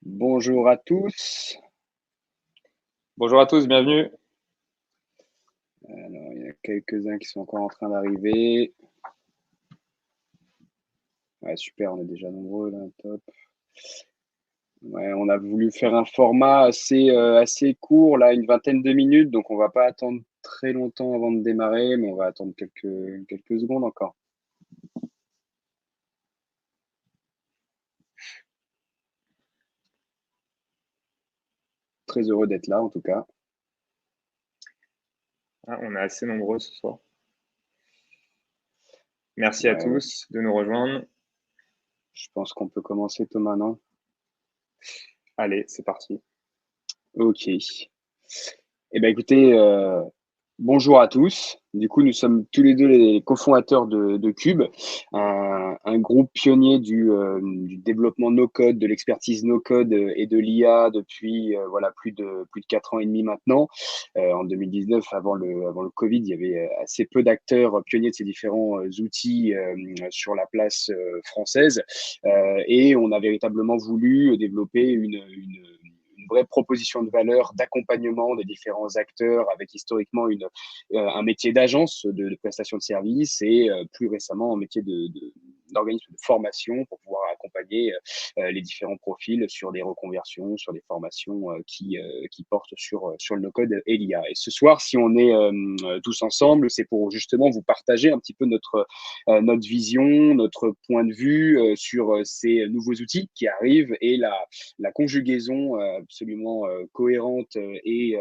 Bonjour à tous. Bonjour à tous, bienvenue. Alors, il y a quelques-uns qui sont encore en train d'arriver. Ouais, super, on est déjà nombreux là, top. Ouais, on a voulu faire un format assez court, là, une vingtaine de minutes, donc on va pas attendre très longtemps avant de démarrer, mais on va attendre quelques secondes encore. Très heureux d'être là, en tout cas. On est assez nombreux ce soir. Merci à Ouais, ouais, tous de nous rejoindre. je pense qu'on peut commencer, Thomas, non? Allez, c'est parti. Ok. Eh ben, écoutez, bonjour à tous. Du coup, nous sommes tous les deux les cofondateurs de Cube, un groupe pionnier du développement no-code, de l'expertise no-code et de l'IA depuis voilà plus de 4 ans et demi maintenant. En 2019, avant le Covid, il y avait assez peu d'acteurs pionniers de ces différents outils sur la place française, et on a véritablement voulu développer une vraie proposition de valeur d'accompagnement des différents acteurs avec historiquement un métier d'agence de prestation de services et plus récemment un métier d'organisme de formation pour pouvoir accompagner les différents profils sur des reconversions, sur des formations qui portent sur le no-code et l'IA. Et ce soir, si on est tous ensemble, c'est pour justement vous partager un petit peu notre vision, notre point de vue sur ces nouveaux outils qui arrivent et la conjugaison absolument cohérente et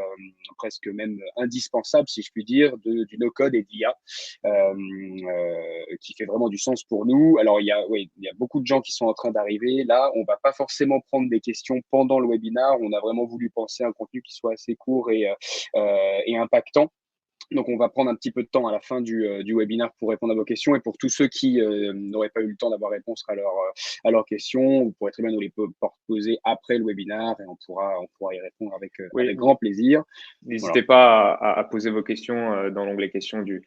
presque même indispensable, si je puis dire, du no-code et de l'IA, qui fait vraiment du sens pour nous. Alors, il y a beaucoup de gens qui sont en train d'arriver. Là, on ne va pas forcément prendre des questions pendant le webinar. On a vraiment voulu penser un contenu qui soit assez court et impactant. Donc, on va prendre un petit peu de temps à la fin du webinaire pour répondre à vos questions. Et pour tous ceux qui n'auraient pas eu le temps d'avoir réponse à leurs questions, vous pourrez très bien nous les poser après le webinaire et on pourra y répondre avec Oui, grand plaisir. Voilà. n'hésitez pas à poser vos questions dans l'onglet questions de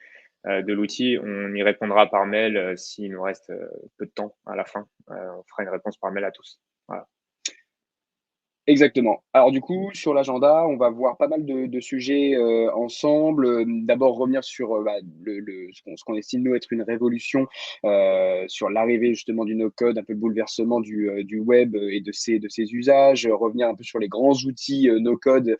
l'outil. On y répondra par mail s'il nous reste peu de temps à la fin. On fera une réponse par mail à tous. Voilà. Exactement. Alors du coup, sur l'agenda, on va voir pas mal de sujets ensemble. D'abord revenir sur ce qu'on estime nous être une révolution sur l'arrivée justement du no-code, un peu le bouleversement du web et de ses usages. Revenir un peu sur les grands outils no-code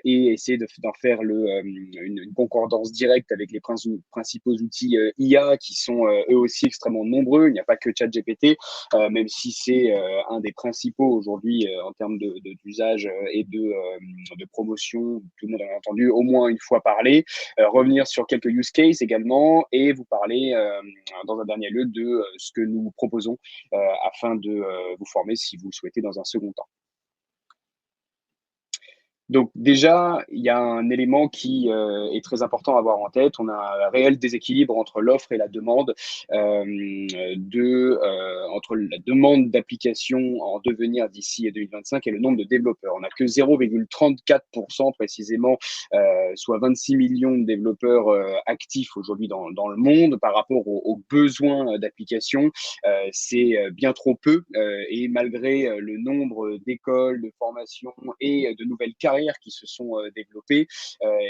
et essayer d'en faire une concordance directe avec les principaux outils IA qui sont eux aussi extrêmement nombreux. Il n'y a pas que ChatGPT, même si c'est un des principaux aujourd'hui en termes d'usage et de promotion. Tout le monde en a entendu au moins une fois parler. Revenir sur quelques use cases également et vous parler dans un dernier lieu de ce que nous proposons afin de vous former si vous le souhaitez dans un second temps. Donc déjà, il y a un élément qui est très important à avoir en tête. On a un réel déséquilibre entre l'offre et la demande, entre la demande d'applications en devenir d'ici 2025 et le nombre de développeurs. On n'a que 0,34% précisément, soit 26 millions de développeurs actifs aujourd'hui dans le monde par rapport aux besoins d'applications. C'est bien trop peu et malgré le nombre d'écoles, de formations et de nouvelles carrières qui se sont développées,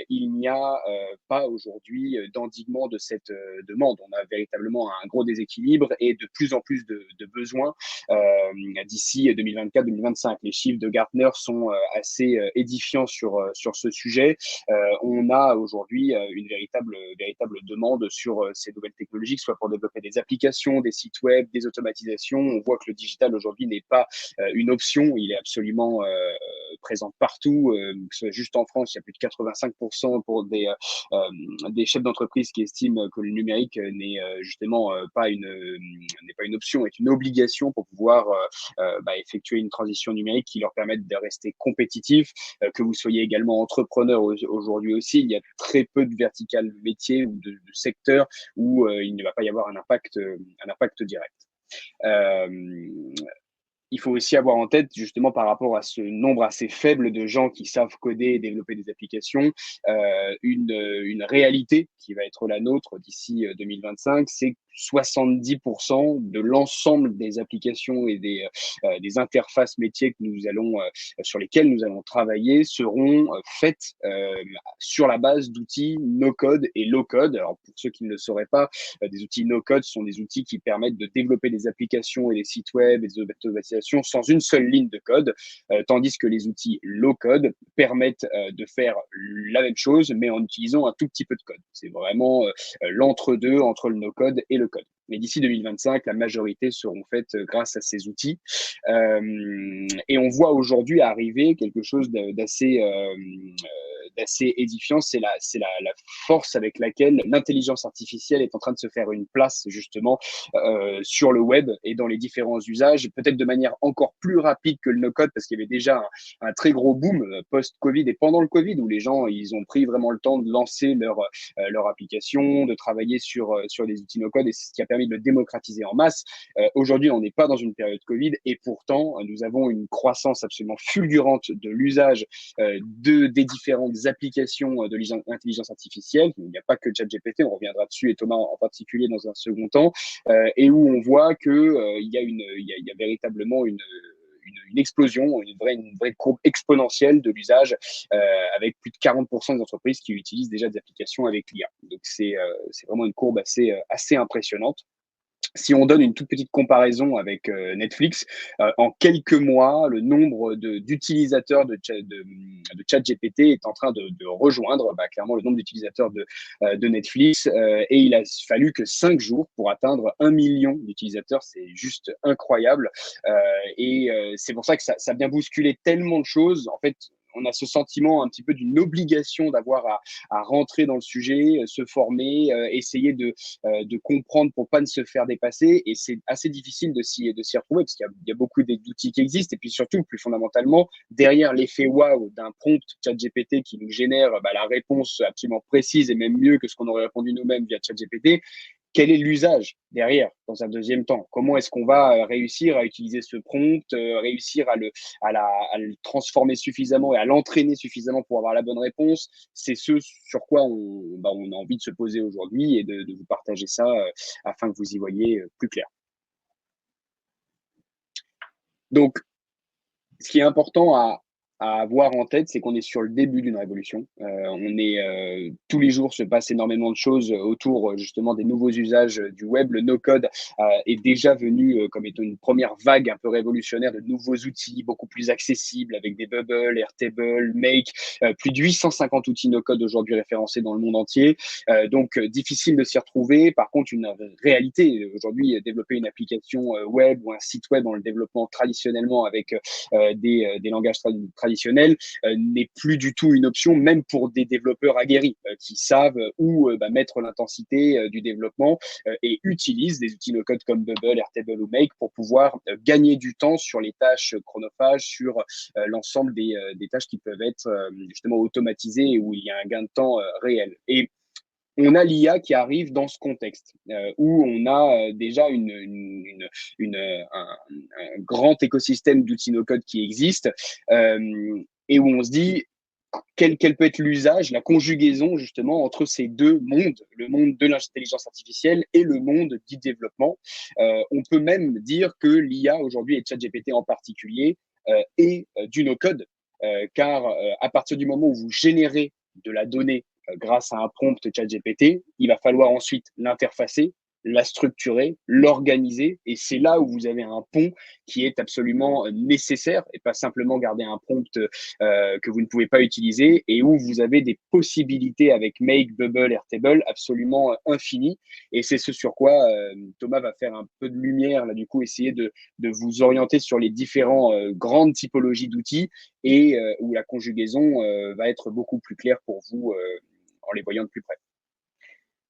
il n'y a pas aujourd'hui d'endiguement de cette demande. On a véritablement un gros déséquilibre et de plus en plus de besoins d'ici 2024-2025. Les chiffres de Gartner sont assez édifiants sur ce sujet. On a aujourd'hui une véritable demande sur ces nouvelles technologies, que ce soit pour développer des applications, des sites web, des automatisations. On voit que le digital aujourd'hui n'est pas une option, il est absolument présent partout, que ce soit juste en France, il y a plus de 85% pour des chefs d'entreprise qui estiment que le numérique justement n'est pas une option, est une obligation pour pouvoir effectuer une transition numérique qui leur permette de rester compétitifs. Que vous soyez également entrepreneur aujourd'hui aussi, il y a très peu de verticales métiers ou de secteurs où il ne va pas y avoir un impact direct. Euh, il faut aussi avoir en tête, justement, par rapport à ce nombre assez faible de gens qui savent coder et développer des applications, une réalité qui va être la nôtre d'ici 2025, c'est 70% de l'ensemble des applications et des interfaces métiers que sur lesquelles nous allons travailler seront faites sur la base d'outils no-code et low-code. Alors, pour ceux qui ne le sauraient pas, des outils no-code sont des outils qui permettent de développer des applications et des sites web et des automatisations sans une seule ligne de code, tandis que les outils low-code permettent de faire la même chose, mais en utilisant un tout petit peu de code. C'est vraiment l'entre-deux entre le no-code et le code. Mais d'ici 2025, la majorité seront faites grâce à ces outils. Et on voit aujourd'hui arriver quelque chose d'assez édifiant, c'est la force avec laquelle l'intelligence artificielle est en train de se faire une place justement sur le web et dans les différents usages, peut-être de manière encore plus rapide que le no-code, parce qu'il y avait déjà un très gros boom post-Covid et pendant le Covid où les gens ils ont pris vraiment le temps de lancer leur application, de travailler sur des outils no-code, et c'est ce qui a permis de le démocratiser en masse. Aujourd'hui, on n'est pas dans une période Covid et pourtant, nous avons une croissance absolument fulgurante de l'usage des différentes applications de l'intelligence artificielle. Il n'y a pas que ChatGPT, on reviendra dessus, et Thomas en particulier dans un second temps, et où on voit que il y a véritablement une explosion, une vraie courbe exponentielle de l'usage, avec plus de 40% des entreprises qui utilisent déjà des applications avec l'IA. Donc c'est vraiment une courbe assez impressionnante. Si on donne une toute petite comparaison avec Netflix, en quelques mois, le nombre d'utilisateurs de ChatGPT est en train de rejoindre clairement le nombre d'utilisateurs de Netflix, et il a fallu que 5 jours pour atteindre 1 million d'utilisateurs. C'est juste incroyable, et c'est pour ça que ça vient bousculer tellement de choses. En fait, on a ce sentiment un petit peu d'une obligation d'avoir à rentrer dans le sujet, se former, essayer de comprendre pour pas ne se faire dépasser. Et c'est assez difficile de s'y retrouver parce qu'il y a beaucoup d'outils qui existent. Et puis surtout, plus fondamentalement, derrière l'effet waouh d'un prompt ChatGPT qui nous génère la réponse absolument précise et même mieux que ce qu'on aurait répondu nous-mêmes via ChatGPT, quel est l'usage derrière dans un deuxième temps? Comment est-ce qu'on va réussir à utiliser ce prompt, réussir à le transformer suffisamment et à l'entraîner suffisamment pour avoir la bonne réponse? C'est ce sur quoi on a envie de se poser aujourd'hui et de vous partager ça afin que vous y voyez plus clair. Donc, ce qui est important à avoir en tête, c'est qu'on est sur le début d'une révolution. Tous les jours se passe énormément de choses autour justement des nouveaux usages du web. Le no-code est déjà venu comme étant une première vague un peu révolutionnaire de nouveaux outils beaucoup plus accessibles avec des Bubble, Airtable, Make, plus de 850 outils no-code aujourd'hui référencés dans le monde entier. Donc difficile de s'y retrouver. Par contre, une réalité aujourd'hui, développer une application web ou un site web dans le développement traditionnellement avec des langages traditionnels n'est plus du tout une option, même pour des développeurs aguerris qui savent où mettre l'intensité du développement et utilisent des outils no-code comme Bubble, Airtable ou Make pour pouvoir gagner du temps sur les tâches chronophages, sur l'ensemble des tâches qui peuvent être justement automatisées et où il y a un gain de temps réel. Et on a l'IA qui arrive dans ce contexte où on a déjà un grand écosystème d'outils no-code qui existe, et où on se dit quel peut être l'usage, la conjugaison justement entre ces deux mondes, le monde de l'intelligence artificielle et le monde du développement. On peut même dire que l'IA aujourd'hui, et ChatGPT en particulier, est du no-code, car à partir du moment où vous générez de la donnée grâce à un prompt ChatGPT, il va falloir ensuite l'interfacer, la structurer, l'organiser, et c'est là où vous avez un pont qui est absolument nécessaire et pas simplement garder un prompt que vous ne pouvez pas utiliser, et où vous avez des possibilités avec Make, Bubble, Airtable absolument infinies. Et c'est ce sur quoi Thomas va faire un peu de lumière, là du coup, essayer de vous orienter sur les différents grandes typologies d'outils et où la conjugaison va être beaucoup plus claire pour vous en les voyant de plus près.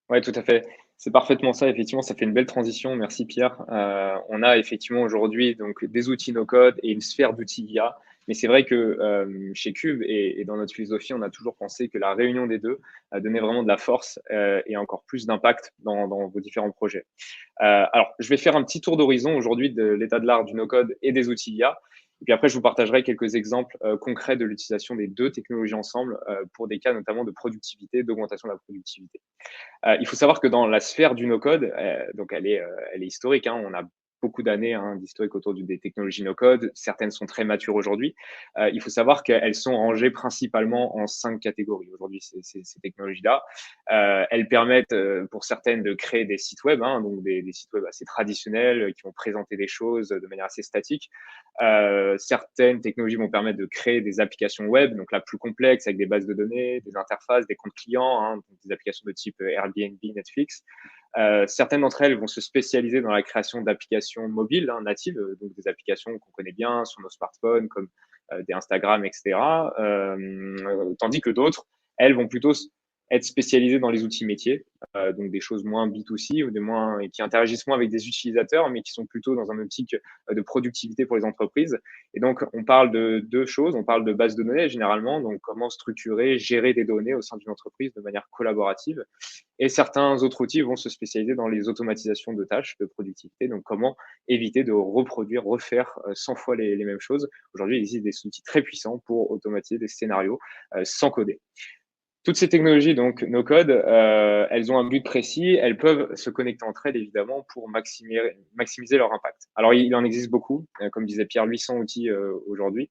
Oui, tout à fait. C'est parfaitement ça. Effectivement, ça fait une belle transition. Merci Pierre. On a effectivement aujourd'hui donc des outils no-code et une sphère d'outils IA. Mais c'est vrai que chez Cube et dans notre philosophie, on a toujours pensé que la réunion des deux a donné vraiment de la force et encore plus d'impact dans vos différents projets. Alors, je vais faire un petit tour d'horizon aujourd'hui de l'état de l'art du no-code et des outils IA. Et puis après, je vous partagerai quelques exemples concrets de l'utilisation des deux technologies ensemble pour des cas notamment de productivité, d'augmentation de la productivité. Il faut savoir que dans la sphère du no-code, donc elle est historique, hein, on a beaucoup d'années d'historique autour des technologies no-code. Certaines sont très matures aujourd'hui. Il faut savoir qu'elles sont rangées principalement en 5 catégories aujourd'hui, ces technologies-là. Elles permettent pour certaines de créer des sites web, donc des sites web assez traditionnels qui vont présenter des choses de manière assez statique. Certaines technologies vont permettre de créer des applications web, donc la plus complexe avec des bases de données, des interfaces, des comptes clients, donc des applications de type Airbnb, Netflix. Certaines d'entre elles vont se spécialiser dans la création d'applications mobiles natives, donc des applications qu'on connaît bien sur nos smartphones, comme des Instagram, etc. Tandis que d'autres, elles vont plutôt être spécialisées dans les outils métiers, donc des choses moins B2C ou et qui interagissent moins avec des utilisateurs, mais qui sont plutôt dans un optique de productivité pour les entreprises. Et donc, on parle de deux choses. On parle de base de données généralement, donc comment structurer, gérer des données au sein d'une entreprise de manière collaborative. Et certains autres outils vont se spécialiser dans les automatisations de tâches de productivité. Donc, comment éviter de reproduire, refaire 100 fois les mêmes choses. Aujourd'hui, il existe des outils très puissants pour automatiser des scénarios sans coder. Toutes ces technologies, donc no code, elles ont un but précis. Elles peuvent se connecter entre elles, évidemment, pour maximiser leur impact. Alors, il en existe beaucoup, comme disait Pierre, 800 outils aujourd'hui,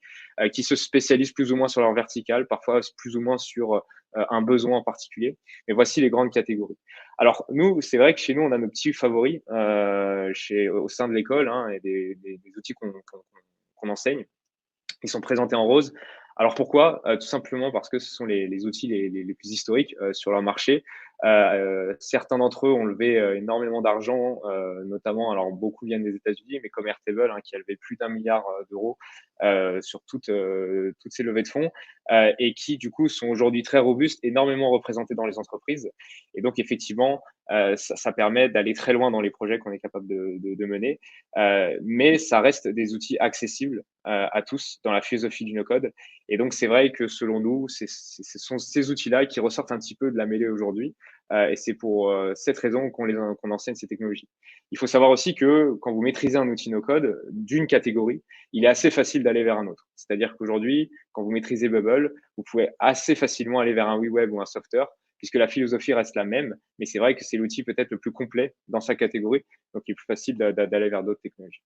qui se spécialisent plus ou moins sur leur verticale, parfois plus ou moins sur un besoin en particulier. Mais voici les grandes catégories. Alors, nous, c'est vrai que chez nous, on a nos petits favoris au sein de l'école et des outils qu'on enseigne. Ils sont présentés en rose. Alors pourquoi Tout simplement parce que ce sont les outils les plus historiques sur leur marché. Certains d'entre eux ont levé énormément d'argent, notamment, alors beaucoup viennent des États-Unis, mais comme Airtable, qui a levé plus d'1 milliard d'euros sur toutes ces levées de fonds, et qui du coup sont aujourd'hui très robustes, énormément représentés dans les entreprises. Et donc effectivement, ça permet d'aller très loin dans les projets qu'on est capable de mener, mais ça reste des outils accessibles à tous dans la philosophie du no-code. Et donc, c'est vrai que selon nous, ce sont ces outils-là qui ressortent un petit peu de la mêlée aujourd'hui. Et c'est pour cette raison qu'on enseigne ces technologies. Il faut savoir aussi que quand vous maîtrisez un outil no-code d'une catégorie, il est assez facile d'aller vers un autre. C'est-à-dire qu'aujourd'hui, quand vous maîtrisez Bubble, vous pouvez assez facilement aller vers un WeWeb ou un Software, puisque la philosophie reste la même. Mais c'est vrai que c'est l'outil peut-être le plus complet dans sa catégorie, donc il est plus facile d'aller vers d'autres technologies.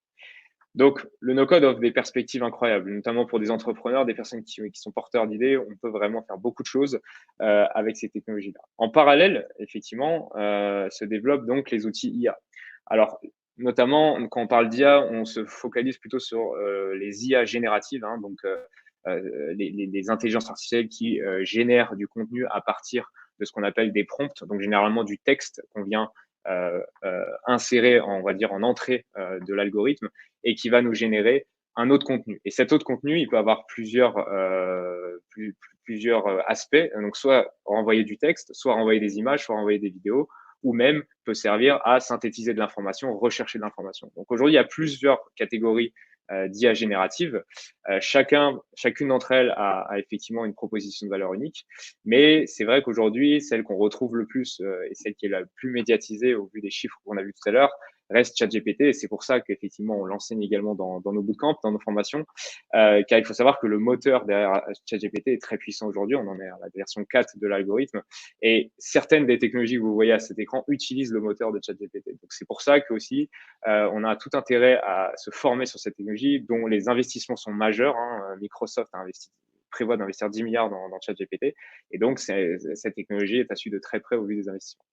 Donc, le no-code offre des perspectives incroyables, notamment pour des entrepreneurs, des personnes qui sont porteurs d'idées. On peut vraiment faire beaucoup de choses avec ces technologies-là. En parallèle, effectivement, se développent donc les outils IA. Alors, notamment, quand on parle d'IA, on se focalise plutôt sur les IA génératives, donc les intelligences artificielles qui génèrent du contenu à partir de ce qu'on appelle des prompts, donc généralement du texte qu'on vient insérer, on va dire, en entrée de l'algorithme et qui va nous générer un autre contenu. Et cet autre contenu, il peut avoir plusieurs aspects. Donc, soit renvoyer du texte, soit renvoyer des images, soit renvoyer des vidéos, ou même peut servir à synthétiser de l'information, rechercher de l'information. Donc, aujourd'hui, il y a plusieurs catégories d'IA générative. Chacune d'entre elles a effectivement une proposition de valeur unique, mais c'est vrai qu'aujourd'hui, celle qu'on retrouve le plus et celle qui est la plus médiatisée au vu des chiffres qu'on a vus tout à l'heure reste ChatGPT, et c'est pour ça qu'effectivement on l'enseigne également dans nos bootcamps, dans nos formations, car il faut savoir que le moteur derrière ChatGPT est très puissant aujourd'hui. On en est à la version 4 de l'algorithme, et certaines des technologies que vous voyez à cet écran utilisent le moteur de ChatGPT. Donc c'est pour ça qu'aussi on a tout intérêt à se former sur cette technologie, dont les investissements sont majeurs. Microsoft prévoit d'investir 10 milliards dans ChatGPT, et donc cette technologie est à suivre de très près au vu des investissements.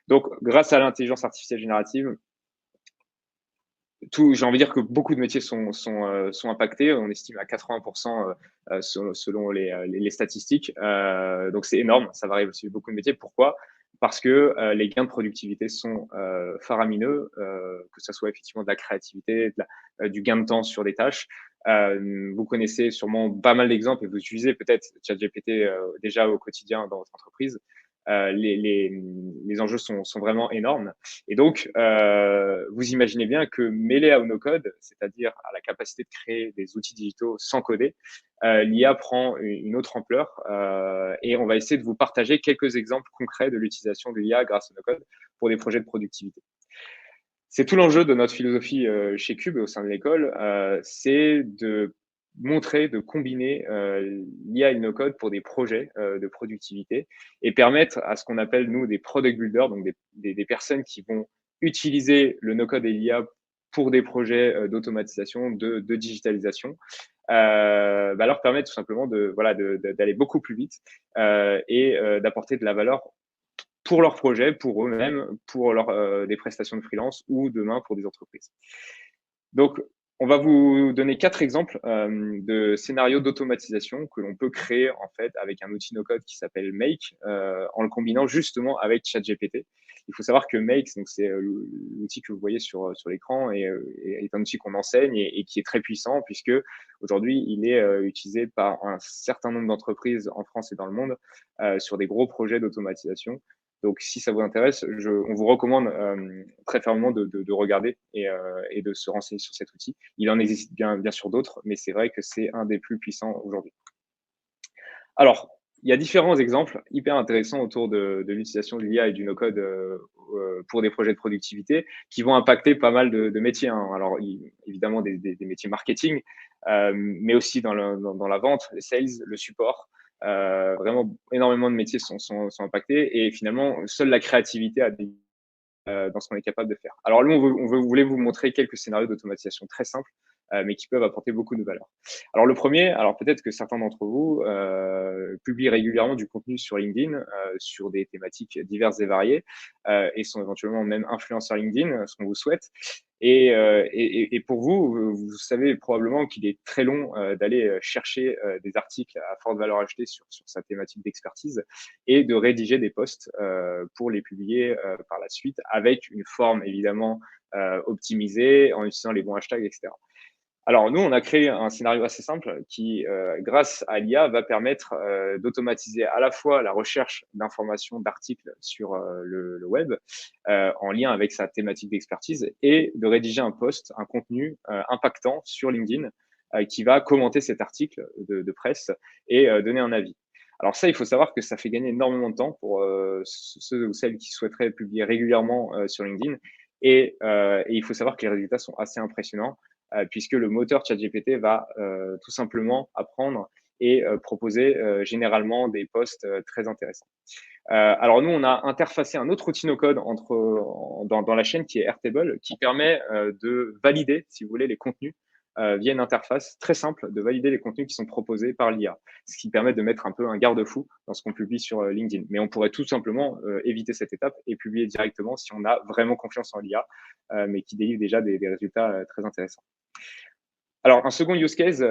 Donc, grâce à l'intelligence artificielle générative, j'ai envie de dire que beaucoup de métiers sont impactés. On estime à 80% selon les statistiques. Donc, c'est énorme. Ça varie aussi beaucoup de métiers. Pourquoi? Parce que les gains de productivité sont faramineux, que ce soit effectivement de la créativité, du gain de temps sur des tâches. Vous connaissez sûrement pas mal d'exemples et vous utilisez peut-être ChatGPT déjà au quotidien dans votre entreprise. Les enjeux sont vraiment énormes. Et donc, vous imaginez bien que mêlé à no-code, c'est-à-dire à la capacité de créer des outils digitaux sans coder, l'IA prend une autre ampleur et on va essayer de vous partager quelques exemples concrets de l'utilisation de l'IA grâce au no-code pour des projets de productivité. C'est tout l'enjeu de notre philosophie chez Cube et au sein de l'école, c'est de montrer, de combiner l'IA et le no-code pour des projets de productivité et permettre à ce qu'on appelle, nous, des product builders, donc des personnes qui vont utiliser le no-code et l'IA pour des projets d'automatisation, de digitalisation, leur permettre tout simplement d'aller beaucoup plus vite et d'apporter de la valeur pour leurs projets, pour eux-mêmes, pour des prestations de freelance ou demain pour des entreprises. Donc, on va vous donner 4 exemples de scénarios d'automatisation que l'on peut créer en fait avec un outil no-code qui s'appelle Make en le combinant justement avec ChatGPT. Il faut savoir que Make, c'est l'outil que vous voyez sur l'écran et est un outil qu'on enseigne et qui est très puissant puisque aujourd'hui il est utilisé par un certain nombre d'entreprises en France et dans le monde sur des gros projets d'automatisation. Donc, si ça vous intéresse, on vous recommande très fermement de regarder et de se renseigner sur cet outil. Il en existe bien sûr d'autres, mais c'est vrai que c'est un des plus puissants aujourd'hui. Alors, il y a différents exemples hyper intéressants autour de l'utilisation de l'IA et du no-code pour des projets de productivité qui vont impacter pas mal de métiers. Hein. Alors, évidemment, des métiers marketing, mais aussi dans la vente, les sales, le support. Vraiment, énormément de métiers sont impactés et finalement, seule la créativité a des dans ce qu'on est capable de faire. Alors, nous, voulait vous montrer quelques scénarios d'automatisation très simples, mais qui peuvent apporter beaucoup de valeur. Alors, le premier, alors peut-être que certains d'entre vous publient régulièrement du contenu sur LinkedIn sur des thématiques diverses et variées et sont éventuellement même influenceurs LinkedIn, ce qu'on vous souhaite. Et pour vous, vous savez probablement qu'il est très long d'aller chercher des articles à forte valeur ajoutée sur sa thématique d'expertise et de rédiger des posts pour les publier par la suite avec une forme évidemment optimisée en utilisant les bons hashtags, etc. Alors, nous, on a créé un scénario assez simple qui, grâce à l'IA, va permettre d'automatiser à la fois la recherche d'informations, d'articles sur le web en lien avec sa thématique d'expertise et de rédiger un post, un contenu impactant sur LinkedIn qui va commenter cet article de presse et donner un avis. Alors ça, il faut savoir que ça fait gagner énormément de temps pour ceux ou celles qui souhaiteraient publier régulièrement sur LinkedIn. Et il faut savoir que les résultats sont assez impressionnants puisque le moteur ChatGPT va tout simplement apprendre et proposer généralement des posts très intéressants. Alors nous, on a interfacé un autre outil no-code dans la chaîne qui est Airtable, qui permet de valider, si vous voulez, les contenus via une interface très simple, de valider les contenus qui sont proposés par l'IA, ce qui permet de mettre un peu un garde-fou dans ce qu'on publie sur LinkedIn. Mais on pourrait tout simplement éviter cette étape et publier directement si on a vraiment confiance en l'IA, mais qui délivre déjà des résultats très intéressants. Alors, un second use case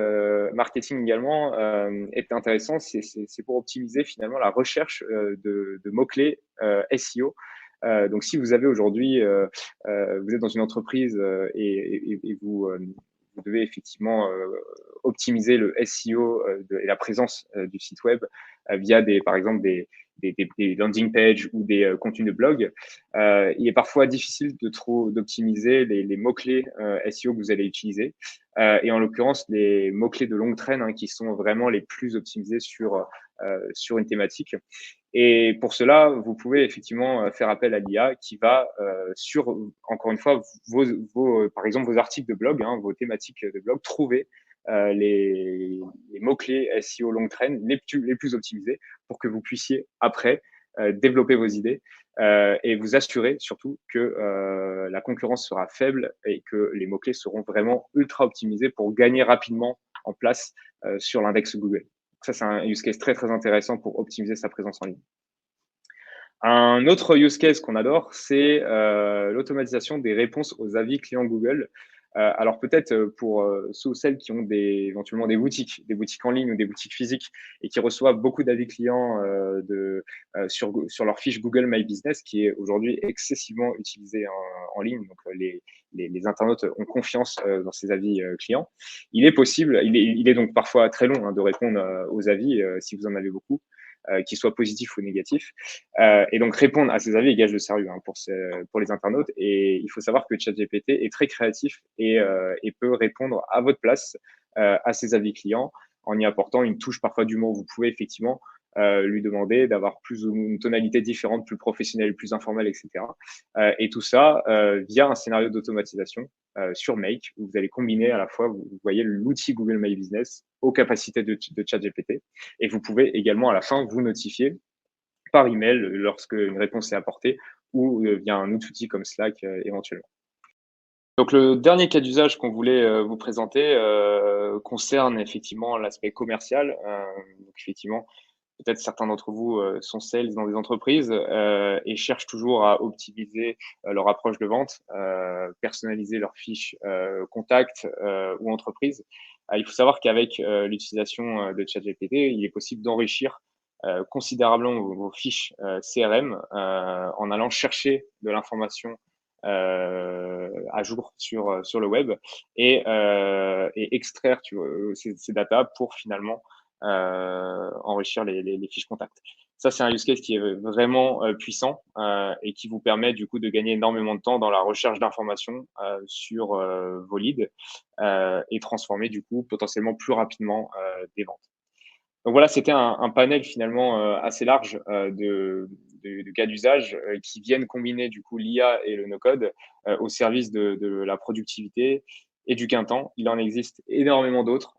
marketing également est intéressant, c'est pour optimiser finalement la recherche de mots-clés SEO. Donc, si vous avez aujourd'hui, vous êtes dans une entreprise et vous devez effectivement optimiser le SEO et la présence du site web via par exemple des landing pages ou des contenus de blog. Il est parfois difficile d'optimiser les mots-clés SEO que vous allez utiliser. Et en l'occurrence, les mots-clés de longue traîne qui sont vraiment les plus optimisés sur une thématique. Et pour cela, vous pouvez effectivement faire appel à l'IA qui va encore une fois, par exemple, vos articles de blog, vos thématiques de blog, trouver les mots-clés SEO longue traîne les plus optimisés pour que vous puissiez après développer vos idées et vous assurer surtout que la concurrence sera faible et que les mots-clés seront vraiment ultra optimisés pour gagner rapidement en place sur l'index Google. Ça, c'est un use case très, très intéressant pour optimiser sa présence en ligne. Un autre use case qu'on adore, c'est l'automatisation des réponses aux avis clients Google. Alors peut-être pour ceux ou celles qui ont éventuellement des boutiques en ligne ou des boutiques physiques et qui reçoivent beaucoup d'avis clients sur leur fiche Google My Business, qui est aujourd'hui excessivement utilisée en ligne. Donc les internautes ont confiance dans ces avis clients. Il est possible, il est donc parfois très long de répondre aux avis si vous en avez beaucoup. Qu'ils soient positifs ou négatifs. Et donc, répondre à ces avis est gage de sérieux pour les internautes. Et il faut savoir que ChatGPT est très créatif et peut répondre à votre place à ces avis clients en y apportant une touche parfois d'humour. Vous pouvez effectivement lui demander d'avoir plus une tonalité différente, plus professionnelle, plus informelle, etc. Et tout ça via un scénario d'automatisation sur Make, où vous allez combiner à la fois, vous voyez, l'outil Google My Business aux capacités de ChatGPT. Et vous pouvez également à la fin vous notifier par email lorsque une réponse est apportée ou via un autre outil comme Slack éventuellement. Donc le dernier cas d'usage qu'on voulait vous présenter concerne effectivement l'aspect commercial. Donc effectivement, peut-être certains d'entre vous sont sales dans des entreprises et cherchent toujours à optimiser leur approche de vente, personnaliser leurs fiches contact ou entreprise. Il faut savoir qu'avec l'utilisation de ChatGPT, il est possible d'enrichir considérablement vos fiches CRM en allant chercher de l'information à jour sur le web et extraire ces data pour finalement enrichir les fiches contacts. Ça, c'est un use case qui est vraiment puissant et qui vous permet du coup de gagner énormément de temps dans la recherche d'informations sur vos leads et transformer du coup potentiellement plus rapidement des ventes. Donc voilà, c'était un panel finalement assez large de cas d'usage qui viennent combiner du coup l'IA et le no-code au service de la productivité et du gain de temps. Il en existe énormément d'autres,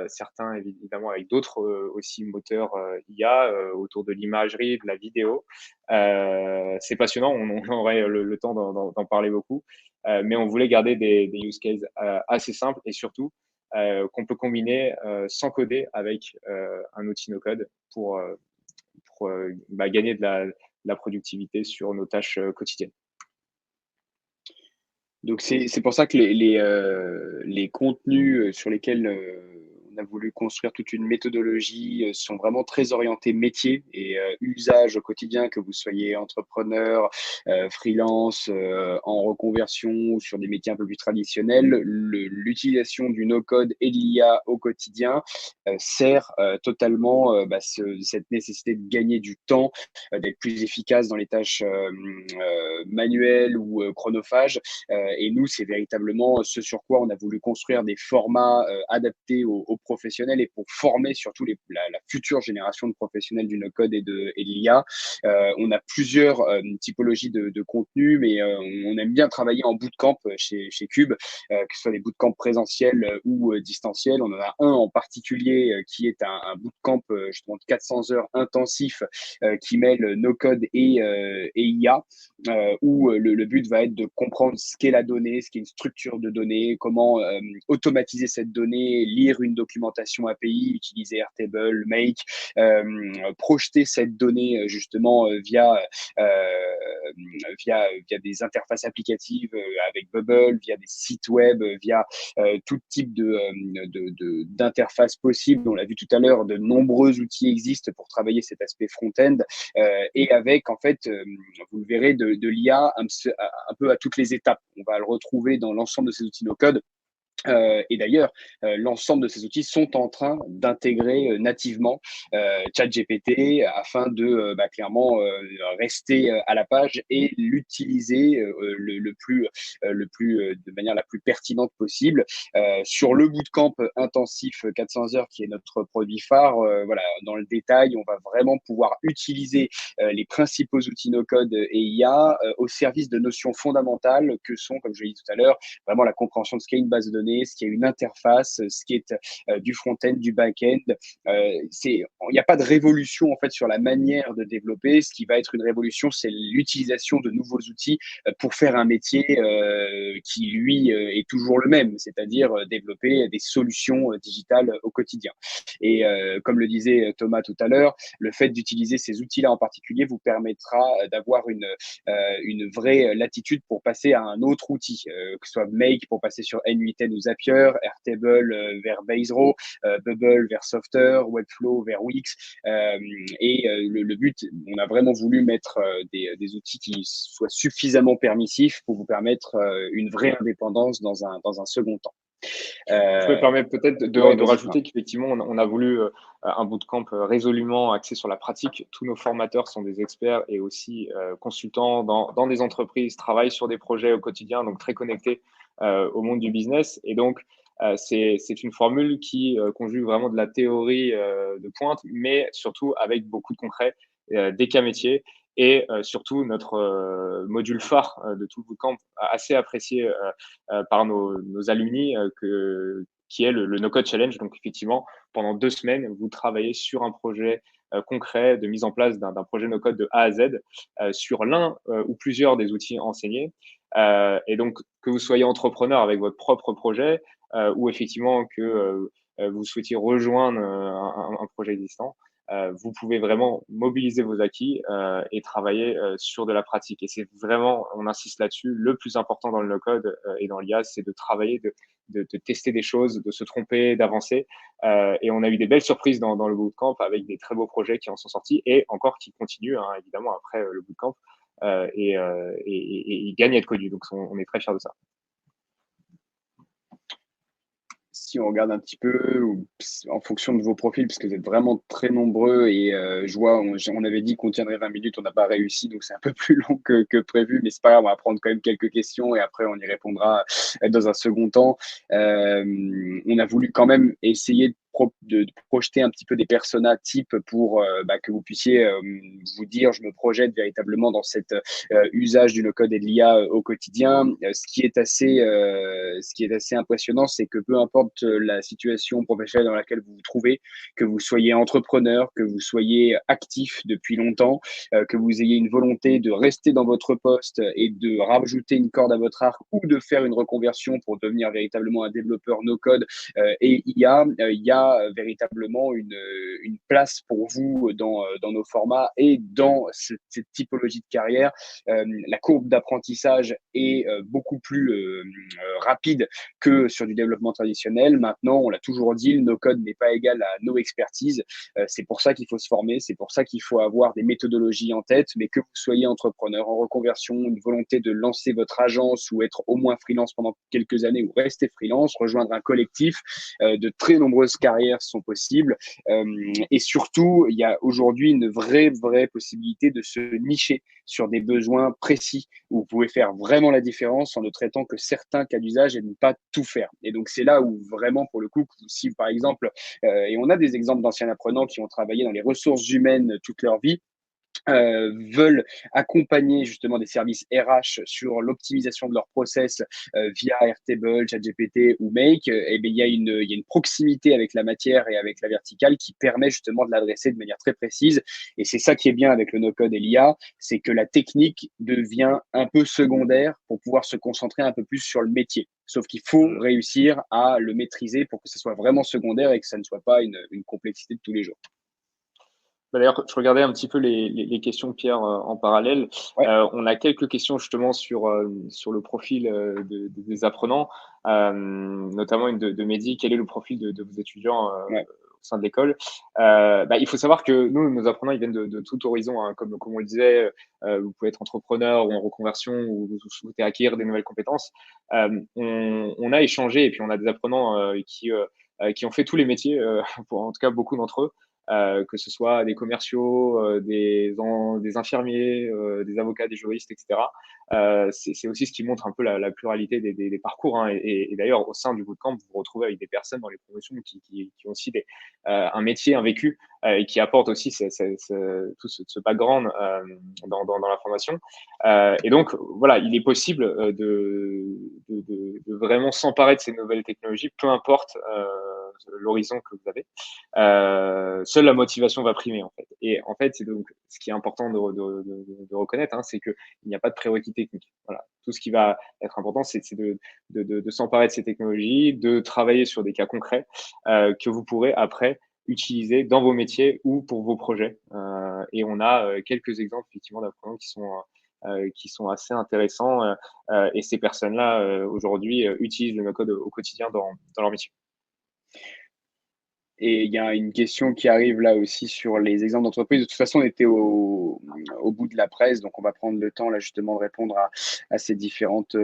certains évidemment avec d'autres aussi moteurs IA autour de l'imagerie, de la vidéo. C'est passionnant, on aurait le temps d'en parler beaucoup, mais on voulait garder des use cases assez simples et surtout qu'on peut combiner sans coder avec un outil no-code pour gagner de la productivité sur nos tâches quotidiennes. Donc c'est pour ça que les contenus sur lesquels on a voulu construire toute une méthodologie sont vraiment très orientés métier et usage au quotidien, que vous soyez entrepreneur, freelance, en reconversion ou sur des métiers un peu plus traditionnels. L'utilisation du no-code et de l'IA au quotidien sert totalement cette nécessité de gagner du temps, d'être plus efficace dans les tâches manuelles ou chronophages. Et nous, c'est véritablement ce sur quoi on a voulu construire des formats adaptés aux professionnels et pour former surtout la future génération de professionnels du no-code et de l'IA. On a plusieurs typologies de contenu, mais on aime bien travailler en bootcamp chez Cube, que ce soit des bootcamps présentiels ou distanciels. On en a un en particulier qui est un bootcamp justement de 400 heures intensif qui mêle no-code et IA, où le but va être de comprendre ce qu'est la donnée, ce qu'est une structure de données, comment automatiser cette donnée, lire une documentation API, utiliser Airtable, Make, projeter cette donnée justement via des interfaces applicatives avec Bubble, via des sites web, via tout type d'interfaces possibles. On l'a vu tout à l'heure, de nombreux outils existent pour travailler cet aspect front-end et avec en fait, vous le verrez, de l'IA un peu à toutes les étapes. On va le retrouver dans l'ensemble de ces outils no-code. Et d'ailleurs, l'ensemble de ces outils sont en train d'intégrer nativement ChatGPT afin de clairement rester à la page et l'utiliser de manière la plus pertinente possible. Sur le bootcamp intensif 400 heures, qui est notre produit phare, voilà, dans le détail, on va vraiment pouvoir utiliser les principaux outils no-code et IA au service de notions fondamentales que sont, comme je l'ai dit tout à l'heure, vraiment la compréhension de ce qu'est une base de données, ce qui est une interface, ce qui est du front-end, du back-end. Il n'y a pas de révolution en fait sur la manière de développer. Ce qui va être une révolution, c'est l'utilisation de nouveaux outils pour faire un métier qui lui est toujours le même, c'est-à-dire développer des solutions digitales au quotidien. Et comme le disait Thomas tout à l'heure, le fait d'utiliser ces outils-là en particulier vous permettra d'avoir une vraie latitude pour passer à un autre outil, que ce soit Make pour passer sur N8N ou Zapier, Airtable vers Baserow, Bubble vers Softer, Webflow vers Wix. Le but, on a vraiment voulu mettre des outils qui soient suffisamment permissifs pour vous permettre une vraie indépendance dans un second temps. Je me permets peut-être de rajouter qu'effectivement, on a voulu un bootcamp résolument axé sur la pratique. Tous nos formateurs sont des experts et aussi consultants dans des entreprises, travaillent sur des projets au quotidien, donc très connectés au monde du business. Et donc, C'est une formule qui conjugue vraiment de la théorie de pointe, mais surtout avec beaucoup de concret, des cas métiers et surtout notre module phare de tout le bootcamp, assez apprécié par nos alumni, qui est le No Code Challenge. Donc effectivement, pendant 2 semaines, vous travaillez sur un projet concret de mise en place d'un projet No Code de A à Z sur l'un ou plusieurs des outils enseignés. Et donc, que vous soyez entrepreneur avec votre propre projet ou effectivement que vous souhaitiez rejoindre un projet existant, vous pouvez vraiment mobiliser vos acquis et travailler sur de la pratique. Et c'est vraiment, on insiste là-dessus, le plus important dans le no-code et dans l'IA, c'est de travailler, de tester des choses, de se tromper, d'avancer. Et on a eu des belles surprises dans le bootcamp avec des très beaux projets qui en sont sortis et encore qui continuent, hein, évidemment, après le bootcamp. Et ils gagnent à être connus. Donc, on est très fiers de ça. Si on regarde un petit peu en fonction de vos profils, parce que vous êtes vraiment très nombreux et je vois, on avait dit qu'on tiendrait 20 minutes, on n'a pas réussi, donc c'est un peu plus long que prévu, mais c'est pas grave, on va prendre quand même quelques questions et après on y répondra dans un second temps. On a voulu quand même essayer de projeter un petit peu des personas types pour que vous puissiez vous dire, je me projette véritablement dans cet usage du no-code et de l'IA au quotidien. Ce qui est assez impressionnant, c'est que peu importe la situation professionnelle dans laquelle vous vous trouvez, que vous soyez entrepreneur, que vous soyez actif depuis longtemps, que vous ayez une volonté de rester dans votre poste et de rajouter une corde à votre arc ou de faire une reconversion pour devenir véritablement un développeur no-code et IA, il y a véritablement une place pour vous dans nos formats et dans cette typologie de carrière. La courbe d'apprentissage est beaucoup plus rapide que sur du développement traditionnel. Maintenant, on l'a toujours dit, le no-code n'est pas égal à no expertise. C'est pour ça qu'il faut se former, c'est pour ça qu'il faut avoir des méthodologies en tête, mais que vous soyez entrepreneur en reconversion, une volonté de lancer votre agence ou être au moins freelance pendant quelques années ou rester freelance, rejoindre un collectif, de très nombreuses carrières sont possibles. Et surtout, il y a aujourd'hui une vraie possibilité de se nicher sur des besoins précis où vous pouvez faire vraiment la différence en ne traitant que certains cas d'usage et ne pas tout faire. Et donc, c'est là où vraiment, pour le coup, si par exemple, et on a des exemples d'anciens apprenants qui ont travaillé dans les ressources humaines toute leur vie, veulent accompagner justement des services RH sur l'optimisation de leurs process via Airtable, ChatGPT ou Make, et bien, il y a une proximité avec la matière et avec la verticale qui permet justement de l'adresser de manière très précise. Et c'est ça qui est bien avec le no-code et l'IA, c'est que la technique devient un peu secondaire pour pouvoir se concentrer un peu plus sur le métier. Sauf qu'il faut réussir à le maîtriser pour que ce soit vraiment secondaire et que ça ne soit pas une complexité de tous les jours. D'ailleurs, je regardais un petit peu les questions de Pierre en parallèle. Ouais. On a quelques questions justement sur le profil des apprenants, notamment une de Mehdi. Quel est le profil de vos étudiants Ouais. au sein de l'école? Il faut savoir que nous, nos apprenants, ils viennent de tout horizon. Hein. Comme on le disait, vous pouvez être entrepreneur ou en reconversion ou vous souhaitez acquérir des nouvelles compétences. On a échangé et puis on a des apprenants qui ont fait tous les métiers, pour en tout cas beaucoup d'entre eux. Que ce soit des commerciaux, des infirmiers, des avocats, des juristes, etc. C'est aussi ce qui montre un peu la pluralité des parcours. Hein. Et d'ailleurs, au sein du bootcamp, vous vous retrouvez avec des personnes dans les promotions qui ont aussi un métier, un vécu, et qui apportent aussi tout ce background dans la formation. Et donc, voilà, il est possible de vraiment s'emparer de ces nouvelles technologies, peu importe l'horizon que vous avez. Seule la motivation va primer en fait. Et en fait, c'est donc ce qui est important de reconnaître, hein, c'est qu'il n'y a pas de prérequis technique. Voilà. Tout ce qui va être important, c'est de s'emparer de ces technologies, de travailler sur des cas concrets que vous pourrez après utiliser dans vos métiers ou pour vos projets. Et on a quelques exemples effectivement d'apprenants qui sont assez intéressants. Et ces personnes-là, aujourd'hui, utilisent le no-code au quotidien dans leur métier. Et il y a une question qui arrive là aussi sur les exemples d'entreprise. De toute façon, on était au bout de la presse, donc on va prendre le temps là justement de répondre à ces différentes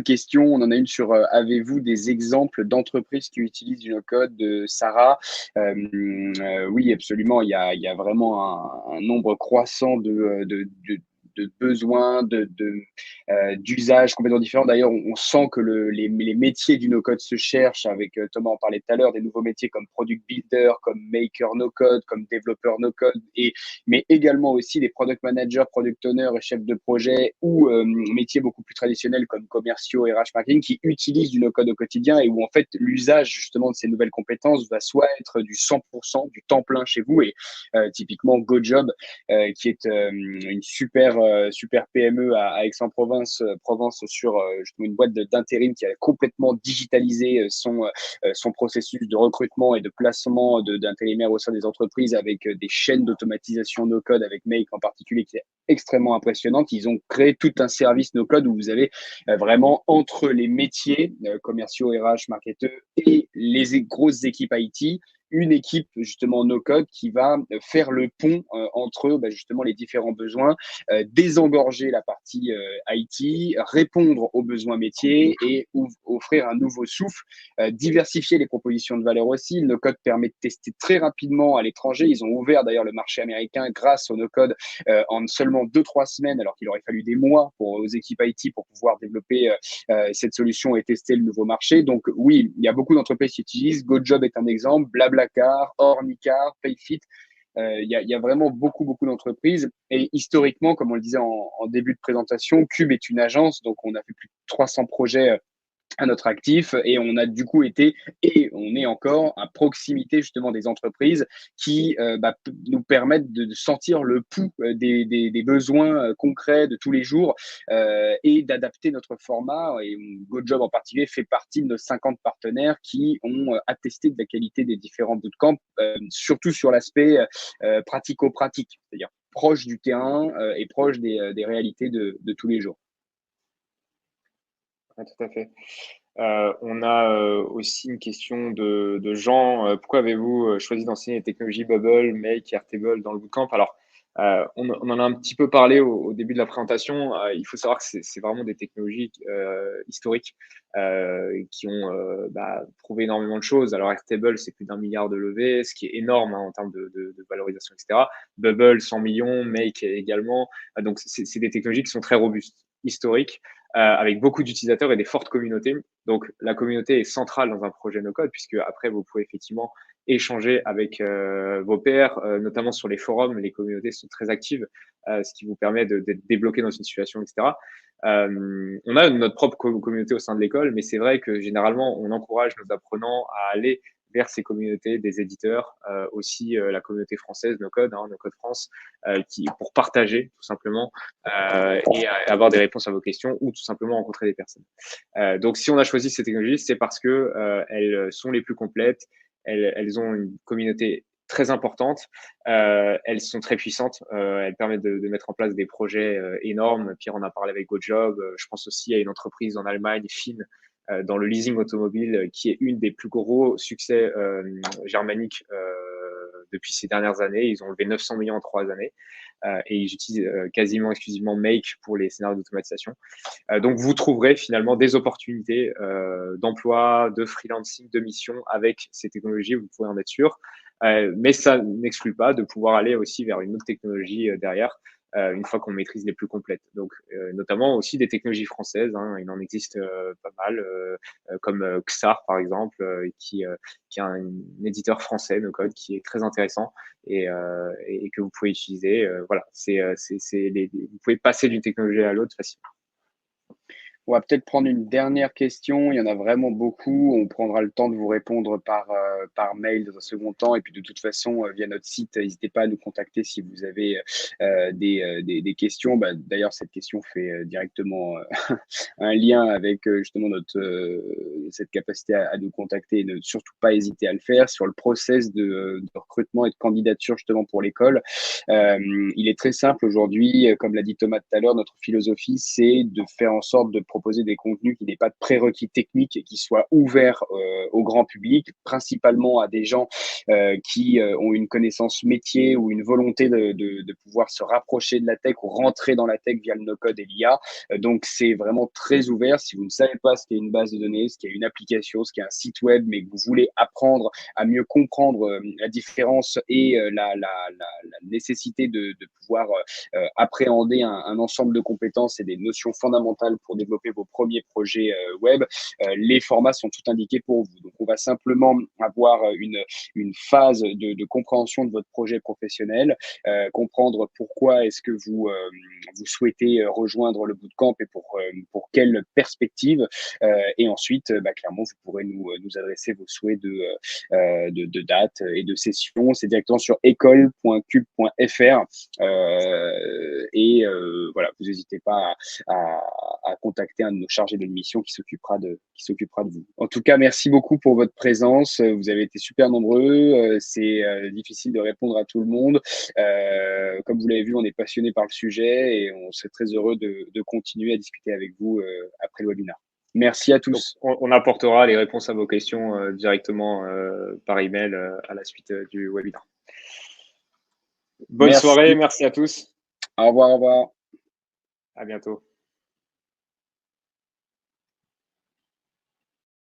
questions. On en a une sur avez-vous des exemples d'entreprises qui utilisent du no-code de Sarah? Oui, absolument. Il y a vraiment un nombre croissant de de besoins, d'usages complètement différents. D'ailleurs, on sent que les métiers du no-code se cherchent, avec Thomas en parlait tout à l'heure, des nouveaux métiers comme product builder, comme maker no-code, comme développeur no-code, mais également aussi des product managers, product owners et chefs de projet, ou métiers beaucoup plus traditionnels comme commerciaux et RH marketing, qui utilisent du no-code au quotidien, et où en fait l'usage justement de ces nouvelles compétences va soit être du 100%, du temps plein chez vous, et typiquement GoJob, qui est une super PME à Aix-en-Provence, sur justement une boîte d'intérim qui a complètement digitalisé son processus de recrutement et de placement d'intérimaires au sein des entreprises, avec des chaînes d'automatisation no-code, avec Make en particulier, qui est extrêmement impressionnante. Ils ont créé tout un service no-code où vous avez vraiment entre les métiers commerciaux, RH, marketeurs et les grosses équipes IT, une équipe justement no-code qui va faire le pont entre justement les différents besoins, désengorger la partie IT, répondre aux besoins métiers et offrir un nouveau souffle, diversifier les propositions de valeur aussi. Le no-code permet de tester très rapidement à l'étranger. Ils ont ouvert d'ailleurs le marché américain grâce au no-code en seulement 2-3 semaines, alors qu'il aurait fallu des mois aux équipes IT pour pouvoir développer cette solution et tester le nouveau marché. Donc oui, il y a beaucoup d'entreprises qui utilisent. GoJob est un exemple, Blablacar, Ornicar, Payfit. Il y a vraiment beaucoup d'entreprises. Et historiquement, comme on le disait en début de présentation, Cube est une agence, donc on a fait plus de 300 projets à notre actif, et on a du coup été, et on est encore à proximité justement des entreprises qui nous permettent de sentir le pouls des besoins concrets de tous les jours, et d'adapter notre format. Et GoJob en particulier fait partie de nos 50 partenaires qui ont attesté de la qualité des différents bootcamps, surtout sur l'aspect pratico-pratique, c'est-à-dire proche du terrain et proche des réalités de tous les jours. Ouais, tout à fait. On a aussi une question de Jean. Pourquoi avez-vous choisi d'enseigner les technologies Bubble, Make, Airtable dans le bootcamp? Alors, on en a un petit peu parlé au début de la présentation. Il faut savoir que c'est vraiment des technologies historiques qui ont prouvé énormément de choses. Alors, Airtable, c'est plus d'1 milliard de levées, ce qui est énorme en termes de valorisation, etc. Bubble, 100 millions, Make également. Donc, c'est des technologies qui sont très robustes, historiques, avec beaucoup d'utilisateurs et des fortes communautés. Donc, la communauté est centrale dans un projet no-code, puisque après, vous pouvez effectivement échanger avec vos pairs, notamment sur les forums. Les communautés sont très actives, ce qui vous permet d'être débloqué dans une situation, etc. On a notre propre communauté au sein de l'école, mais c'est vrai que généralement, on encourage nos apprenants à aller vers ces communautés des éditeurs, aussi la communauté française NoCode, NoCode France, pour partager tout simplement et avoir des réponses à vos questions, ou tout simplement rencontrer des personnes. Donc, si on a choisi ces technologies, c'est parce que elles sont les plus complètes, elles ont une communauté très importante, elles sont très puissantes, elles permettent de mettre en place des projets énormes. Pierre en a parlé avec GoJob. Je pense aussi à une entreprise en Allemagne, Finn, dans le leasing automobile, qui est une des plus gros succès germaniques depuis ces dernières années. Ils ont levé 900 millions en 3 années et ils utilisent quasiment exclusivement Make pour les scénarios d'automatisation. Donc, vous trouverez finalement des opportunités d'emploi, de freelancing, de mission avec ces technologies, vous pouvez en être sûr. Mais ça n'exclut pas de pouvoir aller aussi vers une autre technologie derrière, une fois qu'on maîtrise les plus complètes. Donc, notamment aussi des technologies françaises, il en existe pas mal, comme XAR par exemple, qui est un éditeur français de code qui est très intéressant et que vous pouvez utiliser. Voilà, vous pouvez passer d'une technologie à l'autre facilement. On va peut-être prendre une dernière question. Il y en a vraiment beaucoup. On prendra le temps de vous répondre par mail dans un second temps. Et puis de toute façon, via notre site, n'hésitez pas à nous contacter si vous avez des questions. D'ailleurs, cette question fait directement un lien avec justement cette capacité à nous contacter. Et ne surtout pas hésiter à le faire sur le process de recrutement et de candidature justement pour l'école. Il est très simple aujourd'hui. Comme l'a dit Thomas tout à l'heure, notre philosophie, c'est de faire en sorte de proposer des contenus qui n'aient pas de prérequis techniques et qui soient ouverts au grand public, principalement à des gens qui ont une connaissance métier ou une volonté de pouvoir se rapprocher de la tech ou rentrer dans la tech via le no-code et l'IA. Donc, c'est vraiment très ouvert. Si vous ne savez pas ce qu'est une base de données, ce qu'est une application, ce qu'est un site web, mais que vous voulez apprendre à mieux comprendre la différence et la nécessité de pouvoir appréhender un ensemble de compétences et des notions fondamentales pour développer vos premiers projets web, les formats sont tout indiqués pour vous. Donc, on va simplement avoir une phase de compréhension de votre projet professionnel, comprendre pourquoi est-ce que vous souhaitez rejoindre le bootcamp et pour quelle perspective. Et ensuite, clairement, vous pourrez nous adresser vos souhaits de date et de session. C'est directement sur école.cube.fr. Voilà, vous n'hésitez pas à contacter un de nos chargés de mission qui s'occupera de vous. En tout cas, merci beaucoup pour votre présence. Vous avez été super nombreux. C'est difficile de répondre à tout le monde. Comme vous l'avez vu, on est passionné par le sujet et on serait très heureux de continuer à discuter avec vous après le webinaire. Merci à tous. Donc, on apportera les réponses à vos questions directement par email à la suite du webinaire. Bonne soirée, merci à tous. Au revoir, au revoir. À bientôt.